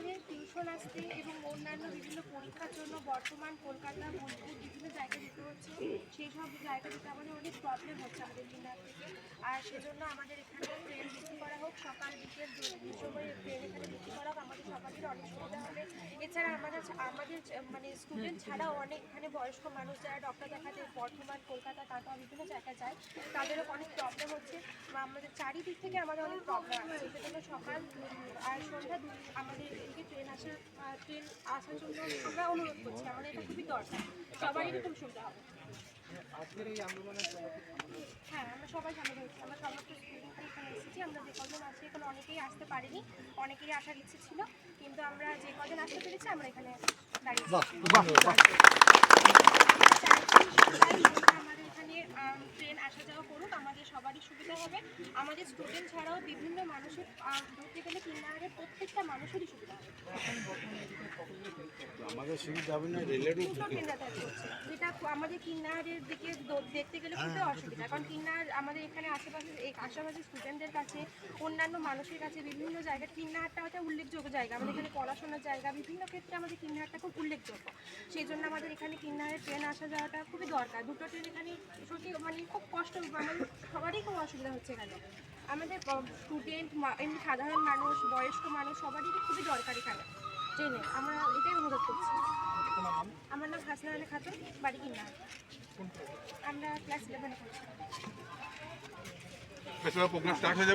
আমাদের টিউশন আসতে এবং অন্যান্য বিভিন্ন পরীক্ষার জন্য বর্তমান কলকাতা বোলপুর বিভিন্ন জায়গায় যেতে হচ্ছে। সেই সব জায়গা যেতে আমাদের অনেক প্রবলেম হচ্ছে আমাদের কিন্নার থেকে। আর সেজন্য আমাদের এখানে ট্রেন বৃদ্ধি করা হোক, সকাল বিকেল দুই সময় ট্রেন এখানে বৃদ্ধি করা হোক, আমাদের সকালের অনেক সুবিধা হবে। এছাড়া আমাদের মানে স্টুডেন্ট ছাড়াও অনেক এখানে বয়স্ক মানুষ যারা ডক্টর দেখাতে বর্ধমান কলকাতা তারপর বিভিন্ন জায়গায় যায়, তাদেরও অনেক প্রবলেম হচ্ছে। আমাদের চারিদিক থেকে আমাদের অনেক প্রবলেম আছে। সেজন্য সকাল আর সন্ধ্যা আমাদের এদিকে ট্রেন আসার জন্য আমরা অনুরোধ করছি। আমাদের এটা খুবই দরকার, সবারই খুব সুবিধা হবে। হ্যাঁ, আমরা সবাই সামিল হয়েছি। আমরা সমস্ত স্টুডেন্টরা এখানে এসেছি। আমরা যে কজন আছি এখানে অনেকেই আসতে পারিনি, অনেকেরই আসার ইচ্ছে ছিল, কিন্তু আমরা যে কজন আসতে পেরেছি আমরা এখানে দাঁড়িয়েছি। আমাদের এখানে ট্রেন আসা যাওয়া করুক, আমাদের সবারই সুবিধা হবে। আমাদের স্টুডেন্ট ছাড়াও বিভিন্ন মানুষের ধরতে গেলে কিন্নারের প্রত্যেকটা মানুষেরই সুবিধা হবে। আমাদের সুবিধা হবে না, রেলের ট্রেন যাতায়াত করছে, যেটা আমাদের কিন্নারের দিকে দেখতে গেলে খুবই অসুবিধা। কারণ কিন্নার আমাদের এখানে আশেপাশে স্টুডেন্টদের কাছে, অন্যান্য মানুষের কাছে বিভিন্ন জায়গায় কিন্নারটা হচ্ছে উল্লেখযোগ্য জায়গা। আমাদের এখানে পড়াশোনার জায়গা, বিভিন্ন ক্ষেত্রে আমাদের কিন্নারটা খুব উল্লেখযোগ্য। সেই জন্য আমাদের এখানে কিন্নারের ট্রেন আসা যাওয়াটা খুবই দরকার। দুটো ট্রেন এখানে সত্যি মানে খুব কষ্ট, আমাদের সবারই খুব অসুবিধা হচ্ছে এখানে। আমাদের স্টুডেন্ট, এমনি সাধারণ মানুষ, বয়স্ক মানুষ সবারই খুবই দরকার এখানে ট্রেনে। আমরা এটাই অনুরোধ করছি। আমার নাম হাসনা আলী খাতুন, বাড়ি কিন্নার। আমরা ক্লাস 11 পড়ছি। প্রোগ্রাম স্টার্ট হয়ে যাবে।